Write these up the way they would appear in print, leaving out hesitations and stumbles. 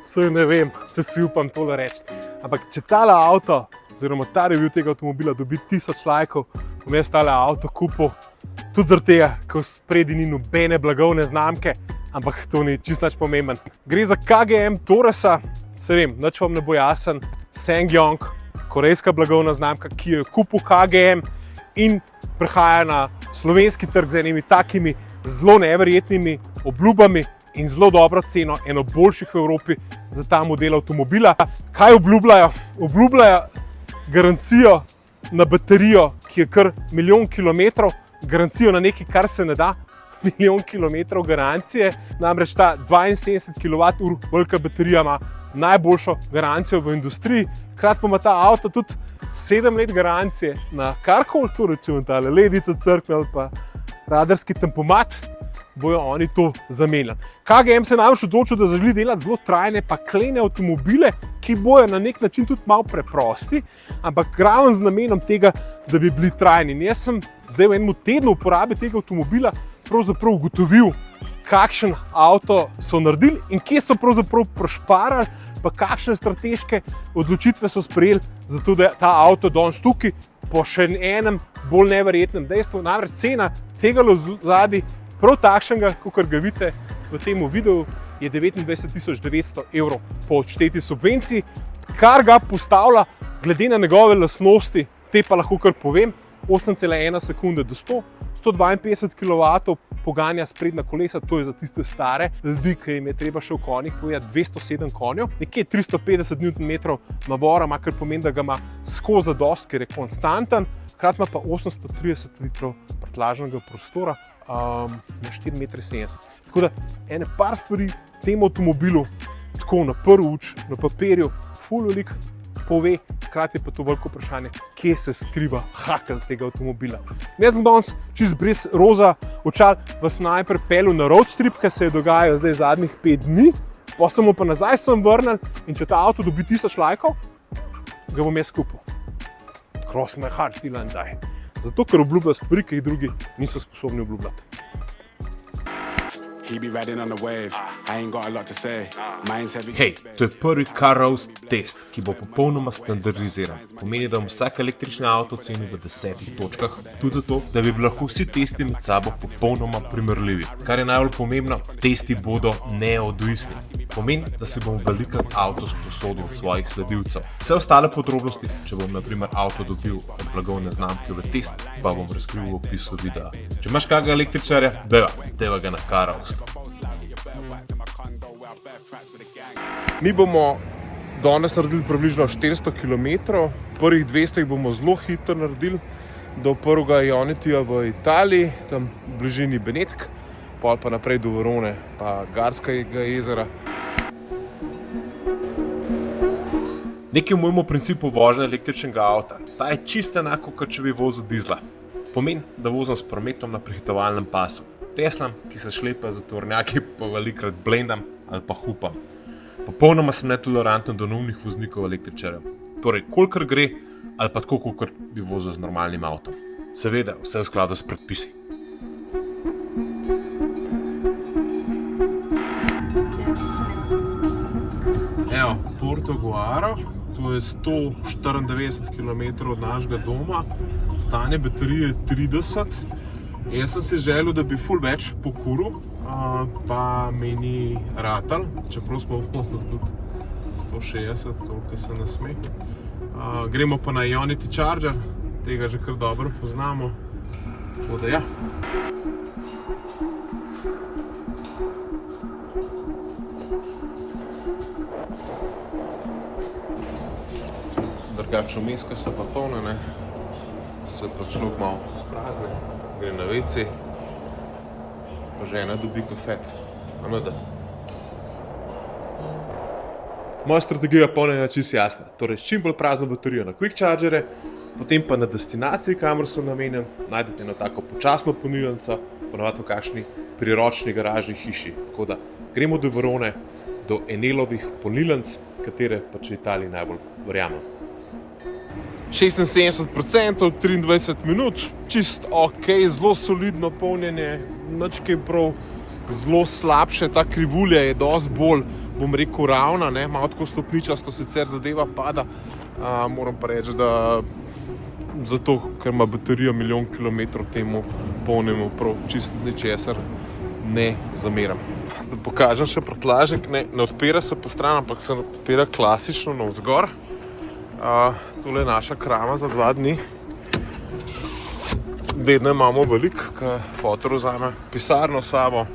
Saj ne vem, da si upam tole reči. Ampak če tale avto, oziroma ta review tega avtomobila dobi 1000 lajkov, bom jaz tale avto kupil tudi zaradi tega, ker spredi ni nobene blagovne znamke, ampak to ni čisto nič pomemben. Gre za KGM Taurasa, se vem, nič vam ne bo jasen, SsangYong, korejska blagovna znamka, ki jo je kupil KGM in prihaja na slovenski trg z enimi takimi zelo neverjetnimi obljubami in zelo dobro ceno, eno boljših v Evropi za ta model avtomobila. Kaj obljubljajo? Obljubljajo garancijo na baterijo, ki je kar 1 milijon kilometrov, garancijo na nekaj, kar se ne da, 1 milijon kilometrov garancije, namreč ta 72 kWh velika baterija ima najboljšo garancijo v industriji, hkrati pa ima ta avto tudi 7 let garancije na karkoli, torej če vam tale ledica crkne ali pa radarski tempomat, bojo oni to zamenjali. KGM se je namreč odločil, da želi delati zelo trajne pa klene avtomobile, ki bojo na nek način tudi malo preprosti, ampak ravno z namenom tega, da bi bili trajni. In jaz sem zdaj v enem tednu uporabe tega avtomobila pravzaprav ugotovil, kakšen avto so naredili in kje so pravzaprav prošparali, pa kakšne strateške odločitve so sprejeli, zato da je ta avto danes tukaj po še enem bolj neverjetnem dejstvu. Namreč cena tega zadaj, prav takšnega, kot ga vidite v tem videu, je 29 900 € po odšteti subvenciji, kar ga postavlja glede na njegove lastnosti, te pa lahko kar povem, 8,1 sekunde do 100, 152 kW poganja sprednja kolesa, to je za tiste stare ljudi, ki jim je treba še v konjih povedati 207 konjev, nekje 350 Nm navora ima, kar pomeni, da ga ima skozi dosti, ker je konstanten, hkrati ima pa 830 litrov prtljažnega prostora na 4,70 m. Tako da ene par stvari temu avtomobilu tako na prvi uč, na papirju, ful veliko pove, hkrati je pa to veliko vprašanje, kje se skriva hakel tega avtomobila. Jaz bom danes čist brez roza očal vas najprej peljal na road trip, ki se je dogajal zdaj zadnjih 5 dni, pa sem pa nazaj sem vrnil in če ta avto dobi 1000 lajkov, ga bom jaz kupil. Cross my heart, till I die. Zato, ker obljublja stvari, ki jih drugi niso sposobni obljubljati. Hej, to je prvi Car Roast test, ki bo popolnoma standardiziran. Pomeni, da bom vsak električni avto ocenil v 10 točkah, tudi zato, da bi bili lahko vsi testi med sabo popolnoma primerljivi. Kar je najbolj pomembno, testi bodo neodvisni. Pomeni, da si bom velikrat avto sposodil od svojih sledilcev. Vse ostale podrobnosti, če bom na primer avto dobil od blagovne znamke v test, pa bom razkril v opisu videa. Če imaš kakega električarja, deva ga na Car Roast. Mi bomo danes naredili približno 400 km, prvih 200 jih bomo zelo hitro naredili, do prvega Ionitija v Italiji, tam v bližini Benetk, pol pa naprej do Verone, pa Garskega jezera. Nekaj o mojemu principu vožnje električnega avta. Ta je čisto enako, kot če bi vozil dizla. Pomeni, da vozim s prometom na prehitevalnem pasu. Teslam, ki se šlepa za tovornjaki, pa velikrat blendam ali pa hupam. Popolnoma sem netoleranten do neumnih voznikov električarjev. Torej, kolikor gre, ali pa tako, kolikor bi vozil z normalnim avtom. Seveda, vse v skladu s predpisi. Evo, Porto Guaro, to je 194 km od našega doma, stanje baterije je 30. Jaz sem si želel, da bi ful več pokuril, pa mi ni ratal, čeprav smo vhodili tudi 160, toliko se ne sme. Gremo pa na Ionity Charger, tega že kar dobro poznamo, tako da ja. Drugače vmes, ko se pa polne, ne, se pa človek malo sprazne, gre na WC, pa žena dobi kafet. Moja strategija polnjenja je čisto jasna, torej čim bolj prazno baterijo na quick chargere, potem pa na destinaciji, kamor sem namenjen, najdete eno tako počasno polnilnico, ponavadi v kakšni priročni garažni hiši. Tako da gremo do Verone, do Enelovih polnilnic, katere pač v Italiji najbolj verjamem. 76%, 23 minut, čist ok, zelo solidno polnjenje, nič kaj prav zelo slabše, ta krivulja je dosti bolj bom rekel, ravna, ne, malo tako stopničasto sicer zadeva pada. Moram pa reči, da zato, ker ima baterija milijon kilometrov, temu polnemu prav čist ničesar ne zameram. Da pokažem še prtljažnik, ne odpira se po stran, ampak se odpira klasično navzgor. Tole je naša krama za 2 dni. Vedno imamo veliko, ko fotor vzame pisarno s sabo,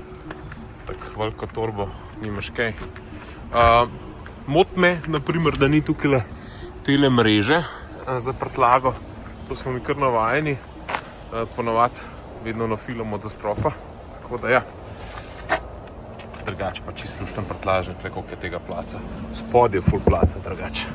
tako veliko torbo, nimaš kaj. Mot me, naprimer, da ni tukaj tele mreže za prtljago, to smo mi kar navajeni, ponavadi vedno nafilamo do stropa, tako da ja. Drugače pa čisto lušten prtljažnik, koliko je tega placa. Spod je ful placa drugače.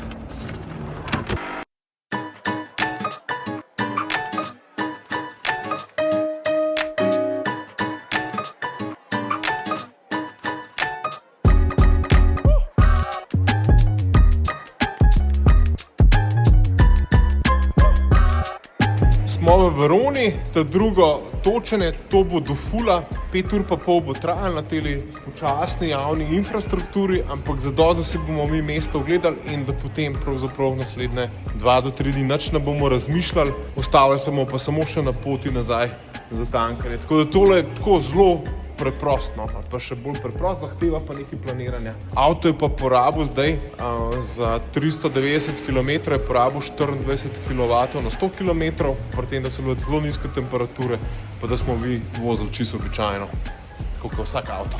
Smo v Veroni, ta drugo točenje, to bo do fula, 5 ur pa pol bo trajalo na teli počasni javni infrastrukturi, ampak zadosti, da se bomo mi mesto ogledali in da potem pravzaprav naslednje 2 do 3 dni nič ne bomo razmišljali, ostavili se bomo pa samo še na poti nazaj za tankanje. Tako da tole je tako zelo preprosto, pa še bolj preprost, zahteva pa nekaj planiranja. Avto je pa porabil zdaj za 390 km je porabil 24 kW na 100 km, pri tem, da so bile zelo nizke temperature, pa da smo vi vozili čisto običajno, kot vsak avto.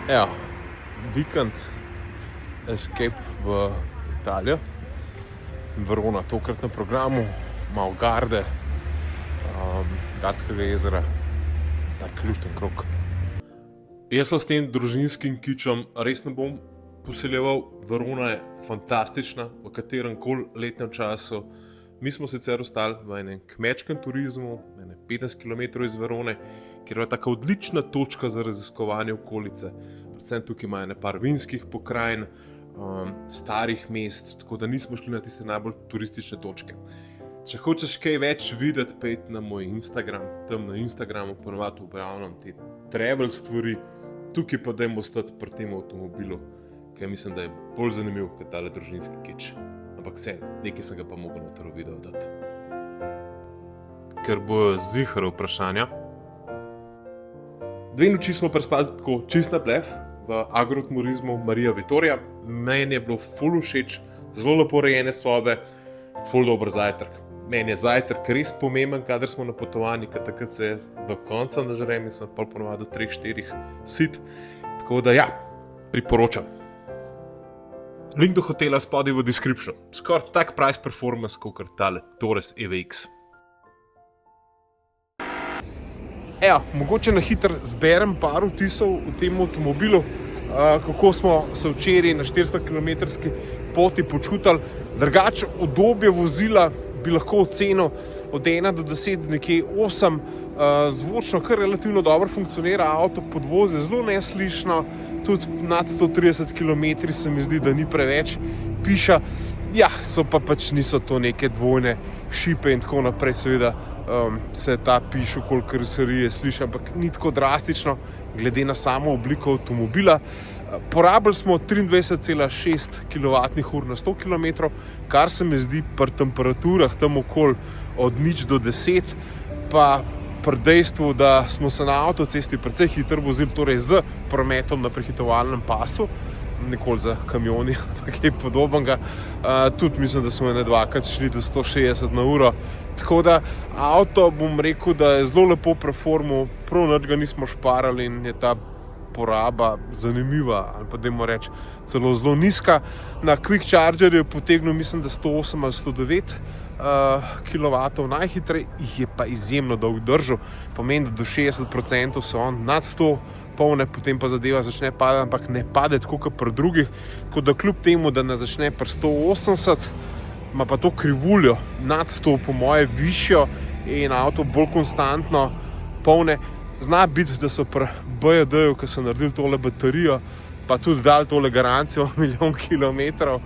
Evo, vikend escape v Italijo. Verona, tokrat na programu, malo Garde, Gardskega jezera, tak lušten krog. Jaz s tem družinskim kičem res ne bom poseljeval. Verona je fantastična v katerem koli letnem času. Mi smo sicer ostali v enem kmečkem turizmu, 15 km iz Verone, kjer je taka odlična točka za raziskovanje okolice. Predvsem tukaj ima par vinskih pokrajin, starih mest, tako da nismo šli na tiste najbolj turistične točke. Če hočeš kaj več videti, pejt na moj Instagram, tam na Instagramu ponovadi objavljam te travel stvari, tukaj pa dajmo ostati pri tem avtomobilu, ker mislim, da je bolj zanimiv kot tale družinski kič. Ampak nekaj sem ga pa mogel noter v video dati. Ker bojo zihar vprašanja. 2 noči smo prespali tako čist na blef v agroturizmu Marija Vitorija. Meni je bilo ful všeč, zelo lepo urejene sobe, ful dober zajtrk. Meni je zajtrk res pomemben, kadar smo na potovanju, ker takrat se jaz do konca nažrem in sem pol ponovadi do 3-4 sit. Tako da ja, priporočam. Link do hotela spodaj v description. Skoraj tak price performance, kot tale Torres EVX. Evo, mogoče na hitro zberem par vtisov v tem avtomobilu, kako smo se včeraj na 400 km poti počutili. Drugače, udobje vozila bi lahko ocenil od 1 do 10 z nekje 8. Zvočno kar relativno dobro funkcionira avto, podvoz je zelo neslišno, tudi nad 130 km se mi zdi, da ni preveč piša. Ja, so pa pač niso to neke dvojne šipe in tako naprej, seveda se ta piš okoli karoserije sliši, ampak ni tako drastično glede na samo obliko avtomobila. Porabili smo 23,6 kWh na 100 km, kar se mi zdi pri temperaturah tam okoli od 0 do 10, pa pri dejstvu, da smo se na avtocesti precej hitro vozili, torej z prometom na prehitovalnem pasu, nikoli za kamioni, ampak kaj podobnega. Tudi mislim, da smo dvakrat šli do 160 na uro. Tako da avto, bom rekel, da je zelo lepo preformal, prav nič ga nismo šparali in je ta poraba zanimiva, ali pa dajmo reči celo zelo nizka. Na Quick Chargerju je potegnil, mislim, da 108 ali 109 kW najhitrej, jih je pa izjemno dolg držal. Pomeni, da do 60% so on nad 100 polne, potem pa zadeva začne padati, ampak ne pade tako kot pri drugih. Tako da kljub temu, da ne začne pri 180, ima pa to krivuljo nad 100, po moje višjo in avto bolj konstantno polne. Zna biti, da so pri BYD-ju, ko so naredili tole baterijo, pa tudi dali tole garancijo milijon kilometrov,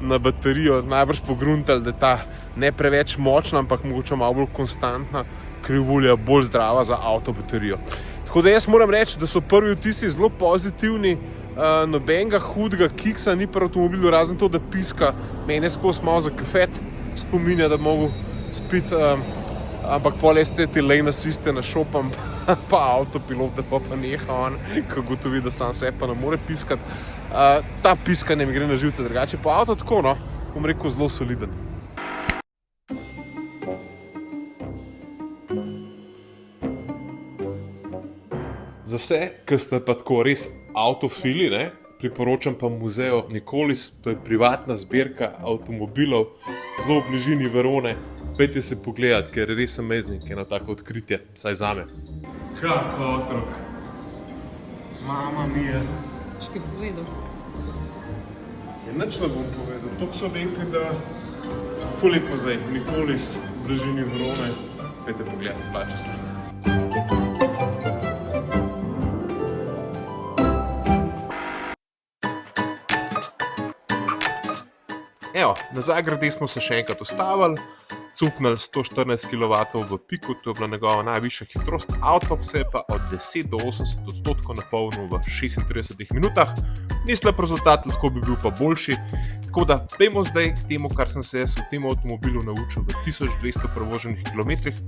na baterijo najbrž pogruntali, da je ta ne preveč močna, ampak mogoče malo bolj konstantna krivulja, bolj zdrava za avto baterijo. Tako da jaz moram reči, da so prvi vtisi zelo pozitivni, nobenega hudega kiksa ni pri avtomobilu, razen to, da piska. Mene skozi malo za kafet spominja, da bi mogel spiti, ampak pol te lane assiste našopam, pa avtopilot, da pa neha on, ko gotovi, da sam se pa ne more piskati. Ta piskanje mi gre na živce, drugače pa avto tako, no, bom rekel, zelo soliden. Za vse, ki ste pa tako res avtofili, ne, priporočam pa Museo Nicolis, to je privatna zbirka avtomobilov, zelo v bližini Verone. Pejte se pogledati, ker je res amazing, eno tako odkritje, vsaj zame. Kako otrok. Mama mia. Še kaj povedal? Nič ne bom povedal, to so rekli, da ful lepo zdaj, Nicolis v bližini Verone. Pejte pogledati, splača se. Evo, nazaj grede smo se še enkrat ustavili, cupnili 114 kW v piku, to je bila njegova najvišja hitrost, avto se je pa od 10 do 80% napolnil v 36 minutah. Ni slab rezultat, lahko bi bil pa boljši. Tako da, dajmo zdaj k temu, kar sem se jaz v tem avtomobilu naučil v 1200 prevoženih kilometrih,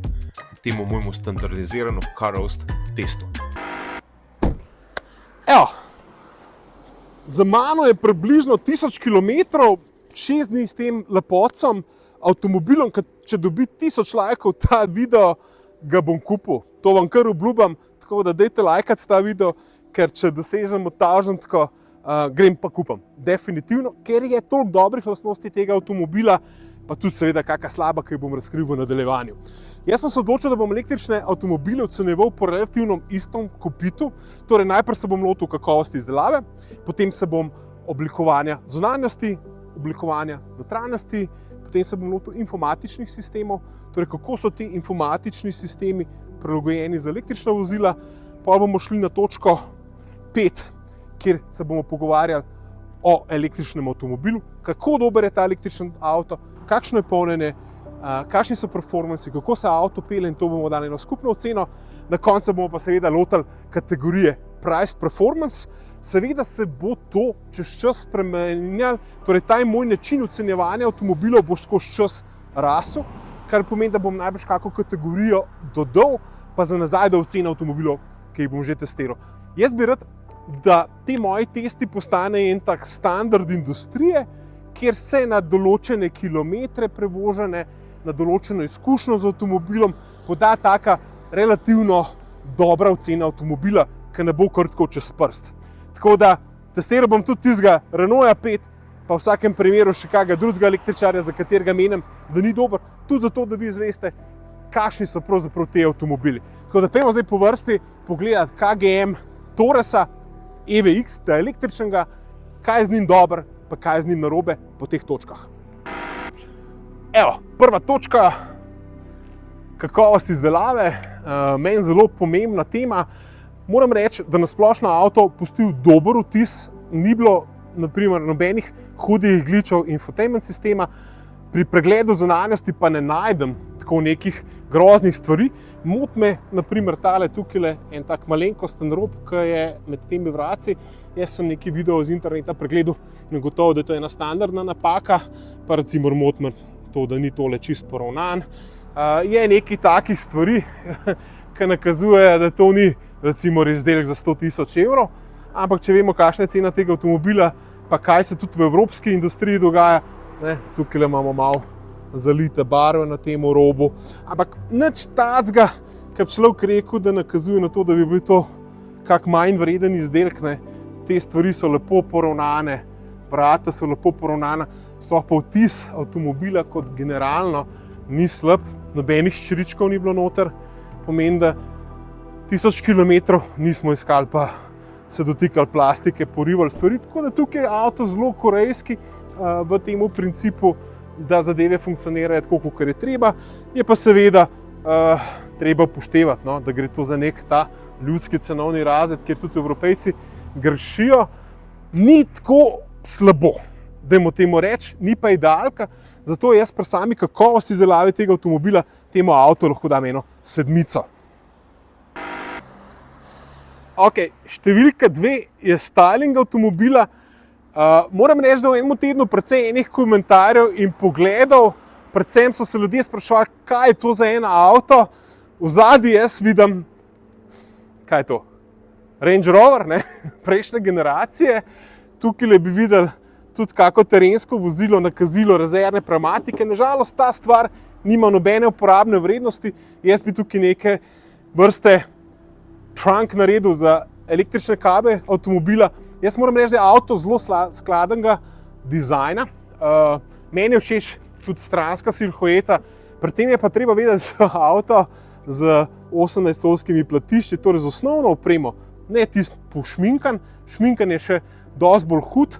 temu mojemu standardizirano car host testu. Evo, za mano je približno 1000 km, 6 dni s tem lepotcem, avtomobilom, če dobi 1000 lajkov ta video, ga bom kupil. To vam kar obljubam, tako da dajte lajkati ta video, ker če dosežemo tažnatko, grem pa kupam. Definitivno, ker je toliko dobrih lastnosti tega avtomobila, pa tudi seveda kakšna slaba, ki jo bom razkril v nadaljevanju. Jaz sem se odločil, da bom električne avtomobile ocenjeval po relativno istem kopitu, torej najprej se bom lotil kakovosti izdelave, potem se bom oblikovanja zunanjosti, oblikovanja notranjosti, potem se bom lotil informatičnih sistemov, torej kako so ti informatični sistemi prilagojeni za električna vozila, pa bomo šli na točko 5, kjer se bomo pogovarjali o električnem avtomobilu, kako dober je ta električni avto, kakšno je polnjenje, kakšni so performansi, kako se avto pelje, in to bomo dali eno skupno oceno. Na koncu bomo pa seveda lotili kategorije price performance. Seveda se bo to čez čas spremenjalo, torej ta moj način ocenjevanja avtomobilov bo skozi čas rasel, kar pomeni, da bom najbrž kakšno kategorijo dodal, pa za nazaj da oceno avtomobilov, ki jih bom že testiral. Jaz bi rad, da ti moji testi postanejo en tak standard industrije, kjer se na določene kilometre prevožene, na določeno izkušnjo z avtomobilom poda taka relativno dobra ocena avtomobila, ki ne bo kar tako čez prst. Tako da testiral bom tudi tistega Renaulta 5, pa v vsakem primeru še kakega drugega električarja, za katerega menim, da ni dober, tudi zato, da vi izveste, kakšni so pravzaprav ti avtomobili. Tako da pojmo zdaj po vrsti pogledati KGM Taurasa EVX, ta električnega, kaj je z njim dober, pa kaj je z njim narobe po teh točkah. Evo, prva točka, kakovost izdelave, meni zelo pomembna tema. Moram reči, da na splošno avto pustil dober vtis, ni bilo naprimer nobenih hudih glitchov infotainment sistema, pri pregledu zunanjosti pa ne najdem tako nekih groznih stvari. Moti me naprimer tale tukaj en tak malenkosten rob, ki je med temi vratci. Jaz sem nekaj video z interneta pregledal in gotovo, da je to ena standardna napaka, pa recimo moti me to, da ni tole čisto poravnan. Je nekaj takih stvari, ki nakazujejo, da to ni recimo izdelek za 100 000 evrov, ampak če vemo, kakšna je cena tega avtomobila, pa kaj se tudi v evropski industriji dogaja, ne, tukaj imamo malo zalite barve na tem robu, ampak nič tacga, ki bi človek rekel, da nakazuje na to, da bi bil to kak manj vreden izdelek, ne. Te stvari so lepo poravnane, vrata so lepo poravnana, sploh pa vtis avtomobila kot generalno ni slab, nobenih ščiričkov ni bilo noter, pomeni, da 1000 km nismo iskali pa se dotikali plastike, porivali stvari, tako da tukaj je avto zelo korejski v tem principu, da zadeve funkcionirajo tako, kot je treba. Je pa seveda treba upoštevati, no, da gre to za nek ta ljudski cenovni razred, kjer tudi Evropejci grešijo. Ni tako slabo. dajmo temu reči, ni pa idealka, zato jaz pri sami kakovosti izdelave tega avtomobila temu avtu lahko dam eno 7. Ok, številka 2 je styling avtomobila. Moram reči, da v enem tednu precej enih komentarjev in pogledov, predvsem so se ljudje spraševali, kaj je to za en avto. V zadnji jaz vidim, kaj je to? Range Rover, ne? Prejšnje generacije. Tukaj bi videli tudi kako terensko vozilo, nakazilo rezervne pnevmatike. Nažalost, ta stvar nima nobene uporabne vrednosti. Jaz bi tukaj neke vrste trunk naredil za električne kabe avtomobila. Jaz moram reči, da je avto zelo skladnega dizajna. Meni je všeč tudi stranska silhueta. Pri tem je pa treba vedeti, da avto z 18-oskimi platišči, torej z osnovno opremo, ne tisti pošminkan, šminkan je še dosti bolj hud,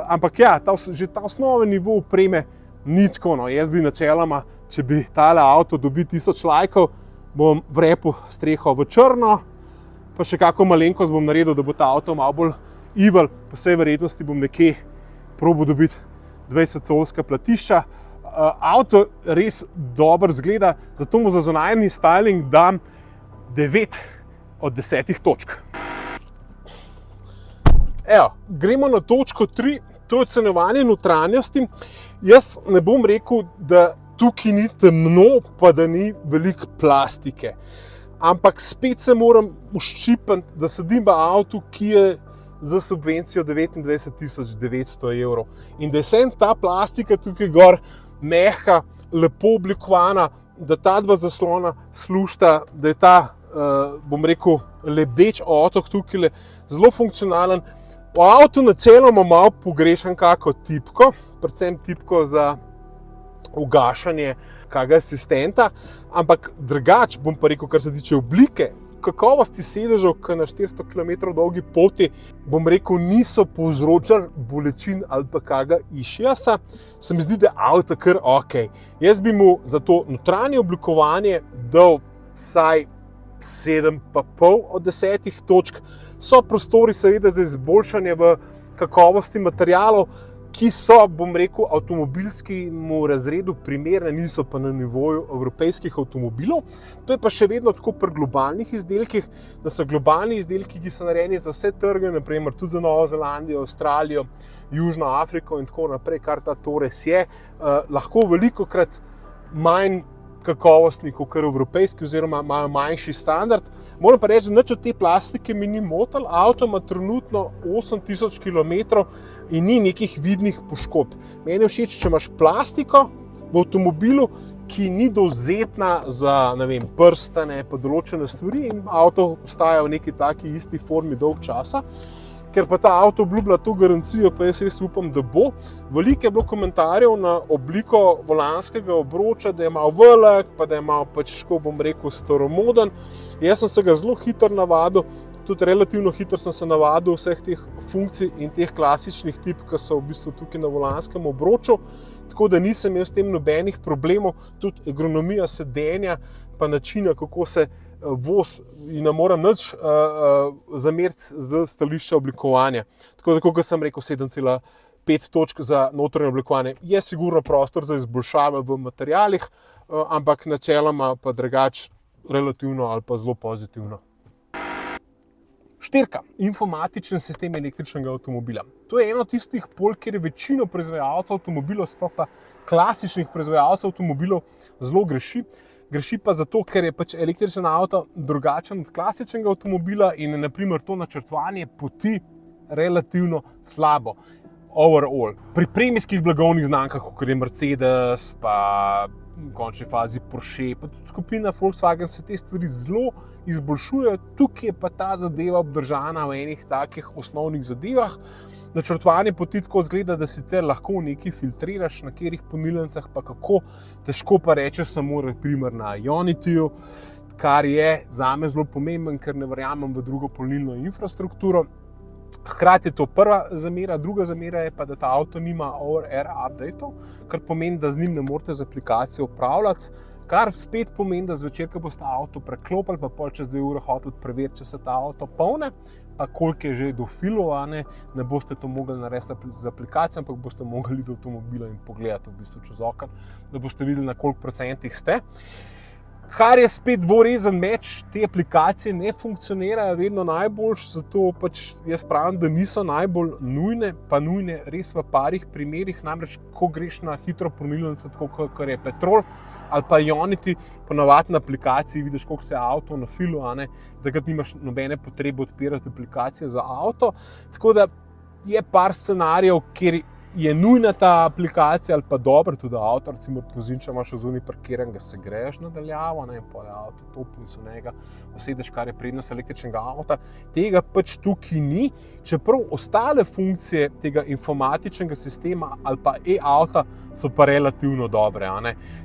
ampak ja, že ta osnoven nivo opreme ni tako. No. Jaz bi načeloma, če bi tale avto dobil 1000 lajkov, bom vrepil streho v črno, pa še kako malenkost bom naredil, da bo ta avto malo bolj evil, po vsej verjetnosti bom nekje probal dobiti 20-colska platišča. Avto res dobro izgleda, zato mu za zunanji styling dam 9 od 10 točk. Evo, gremo na točko 3, to je ocenjevanje notranjosti. Jaz ne bom rekel, da tukaj ni temno, pa da ni veliko plastike. Ampak spet se moram uščipati, da sedim v avtu, ki je za subvencijo 29 900 evrov. In da je vsem ta plastika tukaj gor mehka, lepo oblikovana, da ta dva zaslona slušta, da je ta, bom rekel, ledeč otok tukaj zelo funkcionalen. V avtu načeloma malo pogrešam kako tipko, predvsem tipko za ugašanje kakega asistenta, ampak drugače bom pa rekel, kar se tiče oblike, kakovosti sedežev, ki na 400 km dolgi poti, bom rekel, niso povzročali bolečin ali pa kakega išjasa, se mi zdi, da je avto kar ok. Jaz bi mu za to notranje oblikovanje dal vsaj 7,5 od 10 točk. So prostori seveda za izboljšanje v kakovosti materialov, ki so, bom rekel, avtomobilskemu razredu primerne, niso pa na nivoju evropejskih avtomobilov. To je pa še vedno tako pri globalnih izdelkih, da so globalni izdelki, ki so narejeni za vse trge, naprimer tudi za Novo Zelandijo, Avstralijo, Južno Afriko in tako naprej, kar ta Torres je, lahko velikokrat manj kakovostni kot evropejski oziroma imajo manjši standard. Moram pa reči, da nič od te plastike mi ni motil. Avto ima trenutno 8000 km in ni nekih vidnih poškodb. Meni je všeč, če imaš plastiko v avtomobilu, ki ni dovzetna za, ne vem, prstane pa določene stvari in avto ostaja v neki taki isti formi dolg časa. Ker pa ta avto obljublja to garancijo, pa jaz res upam, da bo. Veliko je bilo komentarjev na obliko volanskega obroča, da je malo velik, pa da je malo pač, ko bom rekel, staromoden. Jaz sem se ga zelo hitro navadil, tudi relativno hitro sem se navadil vseh teh funkcij in teh klasičnih tip, ki so v bistvu tukaj na volanskem obroču, tako da nisem imel s tem nobenih problemov, tudi ergonomija sedenja, pa načina, kako se voz in ne moram nič zameriti z stališča oblikovanja. Tako da, kot sem rekel, 7,5 točk za notranje oblikovanje. Je sigurno prostor za izboljšave v materialih, ampak načeloma pa drugače relativno ali pa zelo pozitivno. 4. Informatičen sistem električnega avtomobila. To je eno tistih polj, kjer je večino proizvajalcev avtomobilov, sploh pa klasičnih proizvajalcev avtomobilov, zelo greši. Greši pa zato, ker je pač električen avto drugačen od klasičnega avtomobila in je na primer to načrtovanje poti relativno slabo. Overall. Pri premijskih blagovnih znamkah, kot je Mercedes, pa v končni fazi Porsche, pa tudi skupina Volkswagen, se te stvari zelo izboljšujejo. Tukaj je pa ta zadeva obdržana v enih takih osnovnih zadevah. Načrtovanje poti tako izgleda, da sicer lahko nekaj filtriraš, na katerih polnilnicah pa kako, težko pa rečeš samo primer na Ionity-ju, kar je zame zelo pomemben, ker ne verjamem v drugo polnilno infrastrukturo. Hkrati je to prva zamera, druga zamera je pa, da ta avto nima over-air updateov, kar pomeni, da z njim ne morete z aplikacijo upravljati, kar spet pomeni, da zvečer, ko boste avto preklopili, pa pol čez 2 ure hoteli preveriti, če se ta avto polne, pa koliko je že do filov, ne boste to mogli narediti z aplikacijo, ampak boste mogli do avtomobila in pogledati v bistvu čez okno, da boste videli, na koliko procentih ste. Kar je spet dvorezen meč, te aplikacije ne funkcionirajo vedno najboljš, zato pač jaz pravim, da niso najbolj nujne, pa nujne res v parih primerih, namreč ko greš na hitro polnilnico, tako kot je Petrol ali pa Ionity, ponavadi na aplikaciji vidiš, koliko se je avto na filu, takrat nimaš nobene potrebe odpirati aplikacije za avto, tako da je par scenarijev, kjer je nujna ta aplikacija ali pa dobro, tudi avto, recimo pozimi, če imaš zunaj parkiran, ga se greješ nadaljavo, in pol je avto topu in so njega usedeš, kar je prednost električnega avta. Tega pač tukaj ni, čeprav ostale funkcije tega informatičnega sistema ali pa e-avta so pa relativno dobre.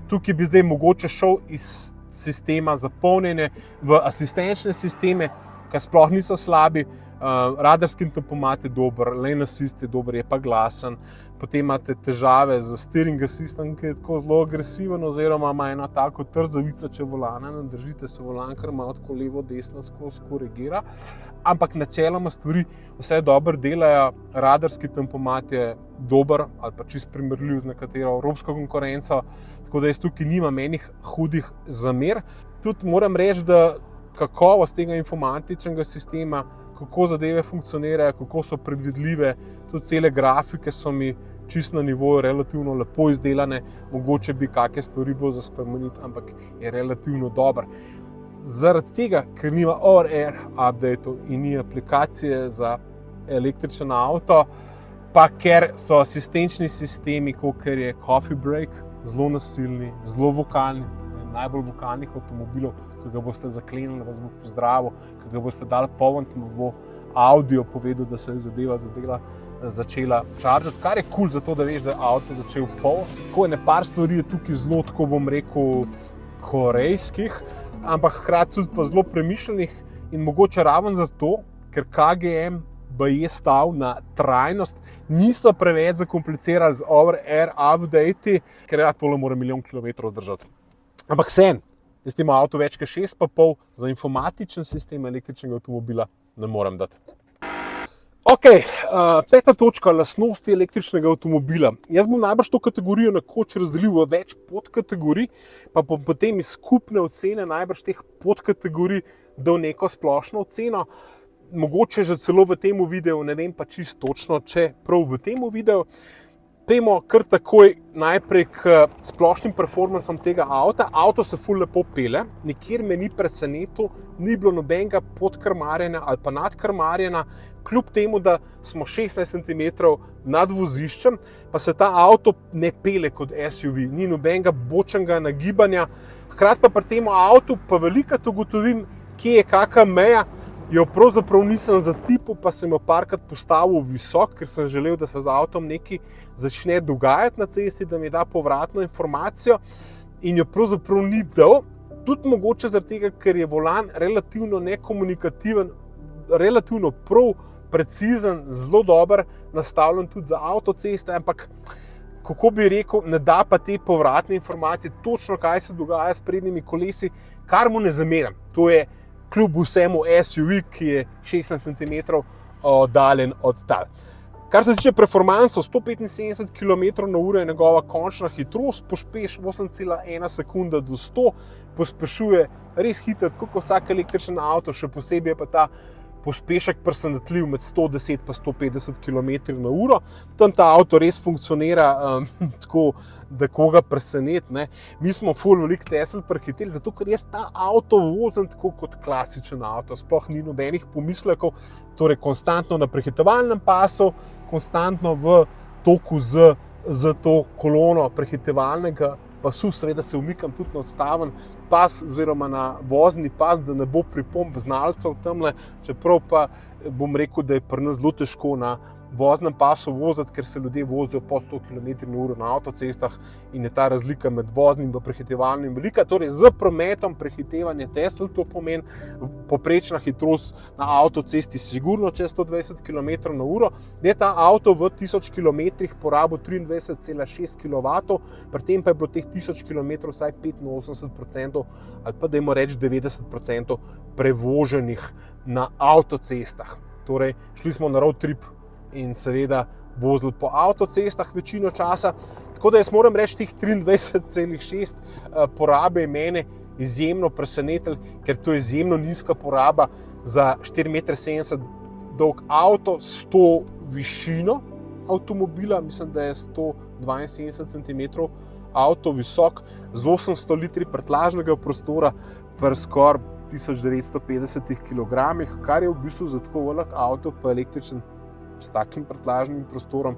Tukaj bi zdaj mogoče šel iz sistema za polnjenje v asistenčne sisteme, ki sploh niso slabi. Radarski tempomat je dober, lane assist je dober, je pa glasen. Potem imate težave z steering assistom, ki je tako zelo agresiven, oziroma ima eno tako trzavico, če volana ne držite, se volan kar malo tako levo, desno skozi korigira. Ampak načeloma stvari vse dobro delajo, radarski tempomat je dober ali pa čisto primerljiv z nekatero evropsko konkurenco, tako da jaz tukaj nimam enih hudih zamer. Tudi moram reči, da kakovost tega informatičnega sistema, kako zadeve funkcionirajo, kako so predvidljive, tudi tele grafike so mi čisto na nivoju relativno lepo izdelane, mogoče bi kakšne stvari bilo za spremeniti, ampak je relativno dober. Zaradi tega, ker nima over-air updateov in ni aplikacije za električen avto, pa ker so asistenčni sistemi, kot je Coffee Break, zelo nasilni, zelo vokalni, najbolj vokalnih avtomobilov, ko ga boste zaklenili, vas bo pozdravil, ko ga boste dali polniti, bo audio povedal, da se je zadeva začela čaržati, kar je kul zato, da veš, da je avto začel polniti. Tako je par stvari je tukaj zelo, tako bom rekel, korejskih, ampak hkrati tudi pa zelo premišljenih in mogoče raven zato, ker KGM je stal na trajnost, niso preveč zakomplicirali z over-air update, ker tole mora milijon kilometrov zdržati. Ampak jaz imam avto več kot 6,5, za informatičen sistem električnega avtomobila ne morem dati. Ok, peta točka, lastnosti električnega avtomobila. Jaz bom najbrž to kategorijo nekoč razdelil v več podkategorij, pa bom potem iz skupne ocene najbrž teh podkategorij dal neko splošno oceno. Mogoče že celo v tem videu, ne vem pa čisto točno, če prav v tem videu. Pojdimo kar takoj najprej k splošnim performansom tega avta. Avto se ful lepo pele, nikjer me ni presenetil, ni bilo nobenega podkrmarjenja ali pa nadkrmarjenja, kljub temu, da smo 16 cm nad voziščem, pa se ta avto ne pele kot SUV, ni nobenega bočnega nagibanja. Hkrati pa pri tem avtu pa velikokrat ugotovim, kje je kakšna meja. Jo pravzaprav nisem zatipal, pa sem jo parkrat postavil visok, ker sem želel, da se z avtom nekaj začne dogajati na cesti, da mi da povratno informacijo in jo pravzaprav ni dal. Tudi mogoče zaradi tega, ker je volan relativno nekomunikativen, relativno prav precizen, zelo dober, nastavljen tudi za avtoceste, ampak kako bi rekel, ne da pa te povratne informacije, točno kaj se dogaja s prednjimi kolesi, kar mu ne zameram. To je kljub vsemu SUV, ki je 16 cm oddaljen od tal. Kar se tiče performansa, 175 km/h je njegova končna hitrost, pospeš 8,1 sekunde do 100, pospešuje res hitro, tako kot vsak električen avto, še posebej pa ta pospešek presenetljiv med 110 pa 150 km/h. Tam ta avto res funkcionira tako, da koga preseneti. Mi smo ful veliko Tesla prehiteli, zato ker jaz ta avto vozim tako kot klasičen avto, sploh ni nobenih pomislekov, torej konstantno na prehitevalnem pasu, konstantno v toku z to kolono prehitevalnega pasu, seveda se umikam tudi na odstaven pas oziroma na vozni pas, da ne bo pripomb znalcev tamle, čeprav pa bom rekel, da je pri nas zelo težko na voznem pasu voziti, ker se ljudje vozijo po 100 km/h na avtocestah in je ta razlika med voznim in prehitevalnim velika. Torej, z prometom prehitevanje Tesla to pomeni poprečna hitrost na avtocesti sigurno čez 120 km/h. Je ta avto v 1000 km porabil 23,6 kW, pri tem pa je bilo teh 1000 km vsaj 85% ali pa dajmo reči 90% prevoženih na avtocestah. Torej, šli smo na road trip in seveda vozili po avtocestah večino časa. Tako da jaz moram reči, teh 23,6 porabe je mene izjemno presenetil, ker to je izjemno nizka poraba za 4,70 m dolg avto s to višino avtomobila, mislim, da je 172 cm avto visok, z 800 litri prtljažnega prostora pri skoraj 1950 kg, kar je v bistvu za tako velik avto pa električen s takim prtljažnim prostorom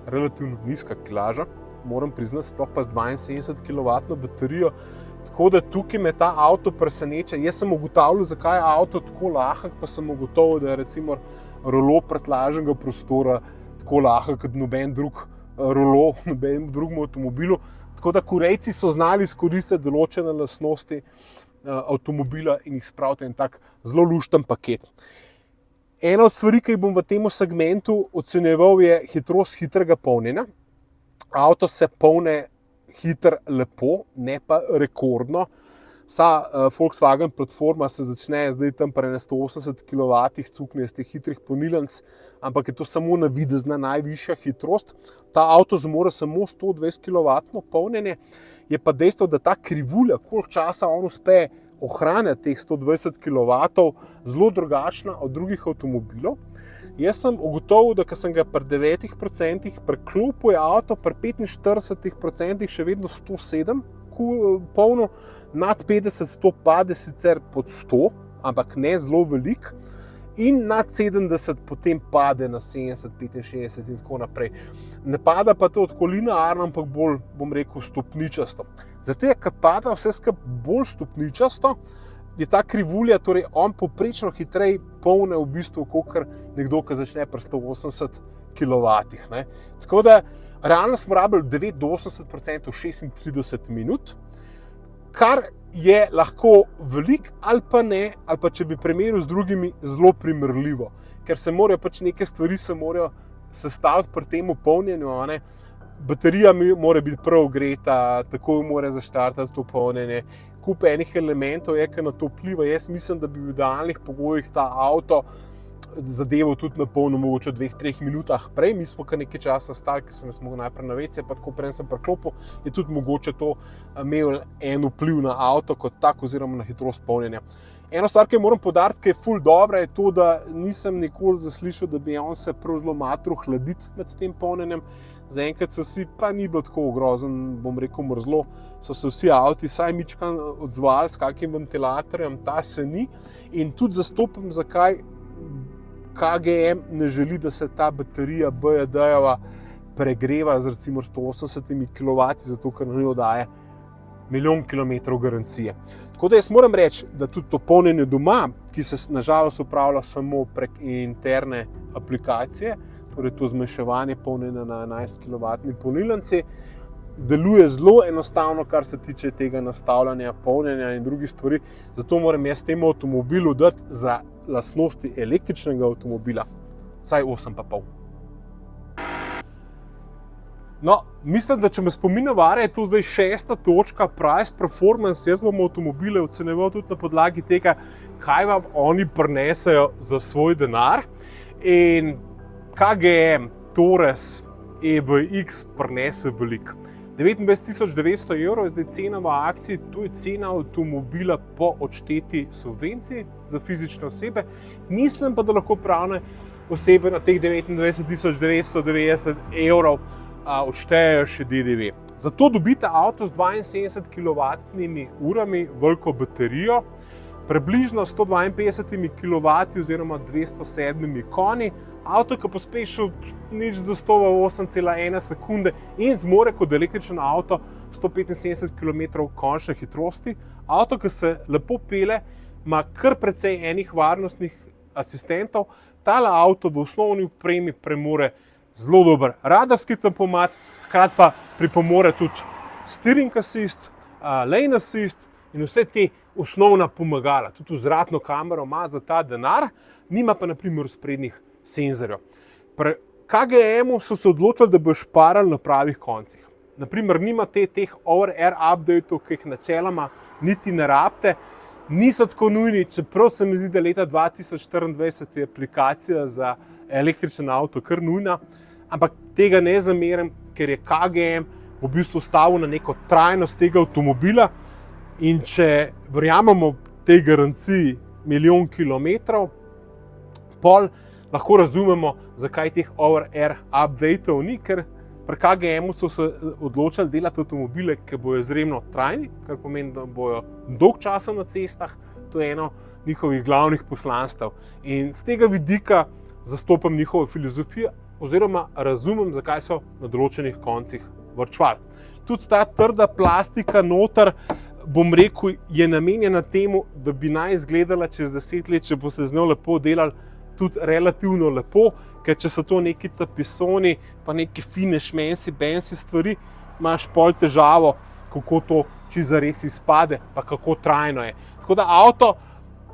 relativno nizka kilaža, moram priznati, sploh pa z 72 kW baterijo. Tako da tukaj me ta avto preseneča. Jaz sem ugotavljal, zakaj je avto tako lahek, pa sem ugotovil, da je recimo rolo prtljažnega prostora tako lahek kot noben drug rolo v nobenem drugem avtomobilu. Tako da Korejci so znali izkoristiti določene lastnosti avtomobila in jih spraviti en tak zelo lušten paket. Ena od stvari, ki jih bom v tem segmentu ocenjeval, je hitrost hitrega polnjenja. Avto se polne hitro lepo, ne pa rekordno. Vsa Volkswagen platforma se začne zdaj tam pri 180 kW cukne iz teh hitrih polnilnic, ampak je to samo navidezna najvišja hitrost. Ta avto zmore samo 120 kW polnjenje. Je pa dejstvo, da ta krivulja, koliko časa on uspe ohranjati teh 120 kW, zelo drugačna od drugih avtomobilov. Jaz sem ugotovil, da ko sem ga pri 9% preklopil, je avto pri 45% še vedno 107 polno, nad 50 to pade sicer pod 100, ampak ne zelo velik, in nad 70 potem pade na 70, 65 in tako naprej. Ne pada pa to tako linearno, ampak bolj, bom rekel, stopničasto. Zato je, ker pada vse skupaj bolj stopničasto, je ta krivulja, torej on povprečno hitreje polne v bistvu, kakor nekdo, ki začne pri 180 kW. Tako da realno smo rabili 9 do 80% v 36 minut, kar je lahko velik ali pa ne, ali pa če bi primerjal z drugimi, zelo primerljivo. Ker se morajo pač neke stvari sestaviti pri tem polnjenju. Baterija mora biti prav ogreta, takoj mora zaštartati to polnjenje. Kup enih elementov je, ki na to vpliva. Jaz mislim, da bi v idealnih pogojih ta avto zadeval tudi na polno mogoče v 2-3 minutah prej. Mi smo kar nekaj časa stali, ker sem jaz mogel najprej na WC, pa tako prej sem preklopil, je tudi mogoče to imel en vpliv na avto kot tak oziroma na hitrost polnjenja. Eno stvar, ki moram poudariti, ki je ful dobra, je to, da nisem nikoli zaslišal, da bi on se prav zelo matral hladiti med tem polnjenjem. Zaenkrat so vsi, pa ni bilo tako grozen, bom rekel mrzlo, so se vsi avti saj mičkan odzvali s kakim ventilatorjem, ta se ni. In tudi zastopam, zakaj KGM ne želi, da se ta baterija BYD-jeva pregreva z recimo 180 kW, zato ker na njo daje 1 milijon kilometrov garancije. Tako da jaz moram reči, da tudi to polnjenje doma, ki se nažalost upravlja samo prek interne aplikacije, torej to zmanjševanje polnjenja na 11 kW polnilnici, deluje zelo enostavno, kar se tiče tega nastavljanja, polnjenja in drugih stvari. Zato moram jaz temu avtomobilu dati za lastnosti električnega avtomobila vsaj 8,5. No, mislim, da če me spomin vara, je to zdaj 6. točka, price performance. Jaz bom avtomobile ocenjeval tudi na podlagi tega, kaj vam oni prinesejo za svoj denar. In KGM Taurus EVX prinese veliko. 29.900 € je zdaj cena v akciji, to je cena avtomobila po odšteti subvenciji za fizične osebe. Mislim pa, da lahko pravne osebe na teh 29.990 € odštejejo še DDV. Zato dobite avto z 72 kWh veliko baterijo, približno 152 kW oziroma 207 konji, avto, ki pospeši od 0 do 100 v 8,1 sekunde in zmore kot električen avto 175 km končne hitrosti. Avto, ki se lepo pele, ima kar precej enih varnostnih asistentov. Tale avto v osnovni opremi premore zelo dober radarski tempomat, hkrati pa pripomore tudi steering assist, lane assist in vse te osnovna pomagala. Tudi vzvratno kamero ima za ta denar, nima pa na primer sprednjih senzorjev. Pri KGM-u so se odločili, da bojo šparali na pravih koncih. Naprimer, nima teh over-air updateov, ki jih načeloma niti ne rabite. niso tako nujni, čeprav se mi zdi, da leta 2024 je aplikacija za električen avto kar nujna, ampak tega ne zamerim, ker je KGM v bistvu stavil na neko trajnost tega avtomobila in če verjamemo tej garanciji 1 milijon kilometrov, pol lahko razumemo, zakaj teh over-air updateov ni, ker pri KGM-u so se odločili delati avtomobile, ki bojo izjemno trajni, kar pomeni, da bojo dolg časa na cestah. To je eno njihovih glavnih poslanstev. In z tega vidika zastopam njihovo filozofijo oziroma razumem, zakaj so na določenih koncih varčevali. Tudi ta trda plastika noter, bom rekel, je namenjena temu, da bi naj izgledala čez 10 let, če boste z njo lepo delali, tudi relativno lepo, ker če so to neki tapisoni, pa neki fine šmensi-bensi stvari, imaš pol težavo, kako to čisto zares izpade, pa kako trajno je. Tako da avto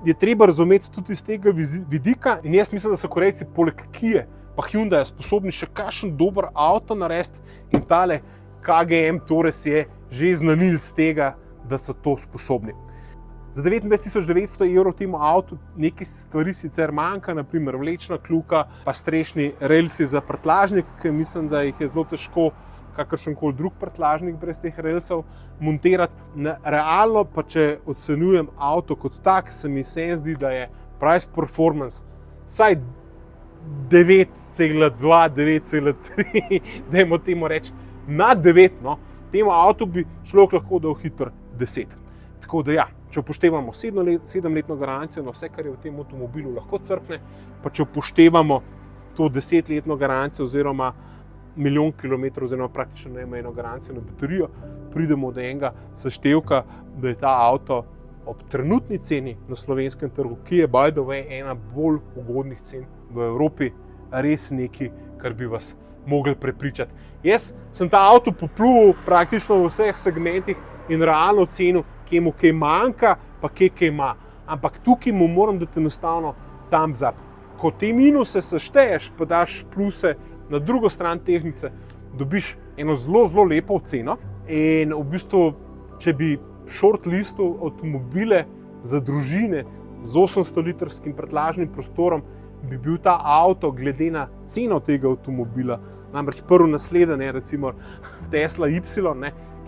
je treba razumeti tudi iz tega vidika in jaz mislim, da so Korejci poleg Kia pa Hyundai sposobni še kakšen dober avto narediti in tale KGM Taurus je že znanilec tega, da so to sposobni. Za 29.900 € temu avtu nekaj stvari sicer manjka, naprimer vlečna kljuka, pa strešni relsi za prtljažnik, ki mislim, da jih je zelo težko kakršenkoli drug prtljažnik brez teh relsov montirati. Realno pa, če ocenjujem avto kot tak, se mi zdi, da je price performance vsaj 9,2, 9,3, dajmo temu reči, na 9, no. Temu avtu bi človek lahko dal hitro 10. Tako da ja, če upoštevamo 7-letno garancijo na vse, kar je v tem avtomobilu lahko crkne, pa če upoštevamo to 10-letno garancijo oziroma 1 milijon kilometrov oziroma praktično neomejeno garancijo na baterijo, pridemo do enega seštevka, da je ta avto ob trenutni ceni na slovenskem trgu, ki je by the way ena bolj ugodnih cen v Evropi, res nekaj, kar bi vas mogli prepričati. Jaz sem ta avto popljuval praktično v vseh segmentih in realno cenil, kje mu kaj manjka, pa kje ima. Ampak tukaj mu moram dati enostavno thumbs up. Ko te minuse sešteješ, pa daš pluse na drugo stran tehtnice, dobiš eno zelo, zelo lepo oceno. In v bistvu, če bi shortlistal avtomobile za družine z 800-litrskim prtljažnim prostorom, bi bil ta avto glede na ceno tega avtomobila, namreč prvi nasleden je recimo Tesla Y,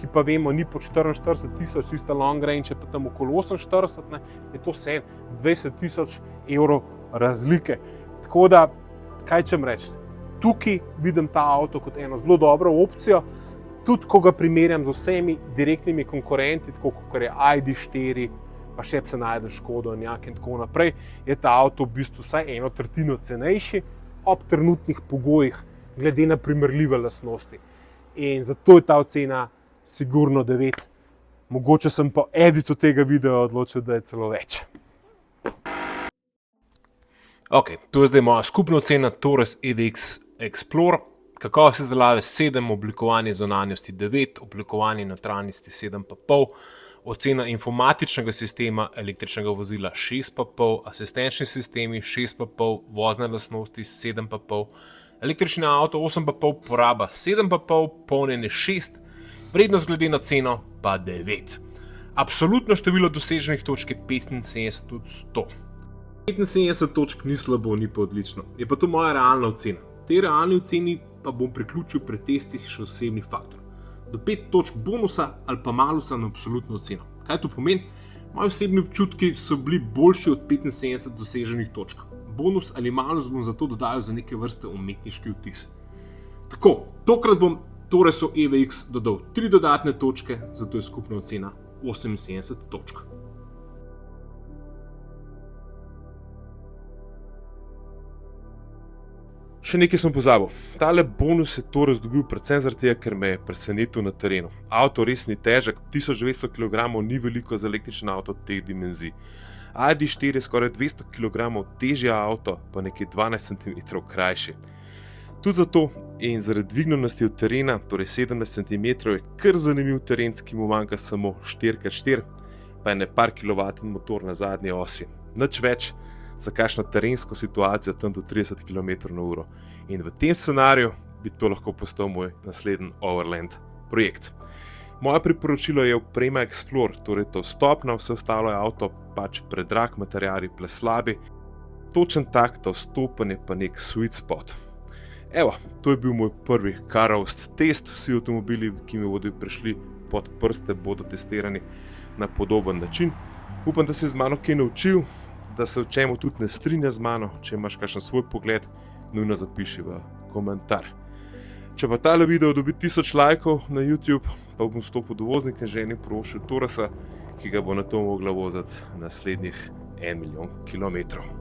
ki pa vemo, ni pod 44.000, tista long range je pa tam okoli 48, je to vse 20.000 € razlike. Tako da, kaj čem reči, tukaj vidim ta avto kot eno zelo dobro opcijo, tudi ko ga primerjam z vsemi direktnimi konkurenti, tako kot je ID.4, pa še se najde Škoda in tako naprej, je ta avto v bistvu vsaj 1/3 cenejši ob trenutnih pogojih, glede na primerljive lastnosti. In zato je ta ocena sigurno 9. Mogoče sem po editu tega videa odločil, da je celo več. Ok, to je zdaj moja skupna ocena Taurus EVX Explorer. Kakovost izdelave 7, oblikovanje zunanjosti 9, oblikovanje notranjosti 7,5, ocena informatičnega sistema električnega vozila 6,5, asistenčni sistemi 6,5, vozne lastnosti 7,5, električni avto 8,5, poraba 7,5, polnjenje 6, vrednost glede na ceno pa 9. Absolutno število doseženih točk je 75 od 100. 75 točk ni slabo, ni pa odlično. Je pa to moja realna ocena. Tej realni oceni pa bom priključil pri testih še osebni faktor. Do 5 točk bonusa ali pa malusa na absolutno oceno. Kaj to pomeni? Moji osebni občutki so bili boljši od 75 doseženih točk. Bonus ali malus bom zato dodajal za neke vrste umetniški vtis. Tako, tokrat bom Taurusu EVX dodal 3 dodatne točke, zato je skupna ocena 78 točk. Še nekaj sem pozabil. Tale bonus je Taurus dobil predvsem zaradi tega, ker me je presenetil na terenu. Avto res ni težek, 1900 kg ni veliko za električen avto teh dimenzij. ID.4 je skoraj 200 kg težji avto, pa nekaj 12 cm krajši. Tudi zato in zaradi dvignjenosti od terena, torej 17 cm, je kar zanimiv teren, ki mu manjka samo 4x4, pa je ne par kilovaten motor na zadnji osi. Nič več za kakšno terensko situacijo tam do 30 km/h. In v tem scenariju bi to lahko postal moj naslednji Overland projekt. Moje priporočilo je oprema Explorer, torej to stopna, vse ostalo je avto pač predrag, materiali preslabi. Točen tak, ta vstopanje pa nek sweet spot. Evo, to je bil moj prvi car roast test. Vsi avtomobili, ki mi bodo prišli pod prste, bodo testirani na podoben način. Upam, da si z mano kaj naučil, da se v čemu tudi ne strinja z mano. Če imaš kakšen svoj pogled, nujno zapiši v komentar. Če pa tale video dobi 1000 lajkov na YouTube, pa bom stopil do voznika in ženi prošil Taurasa, ki ga bo na to mogla voziti naslednjih 1 milijon kilometrov.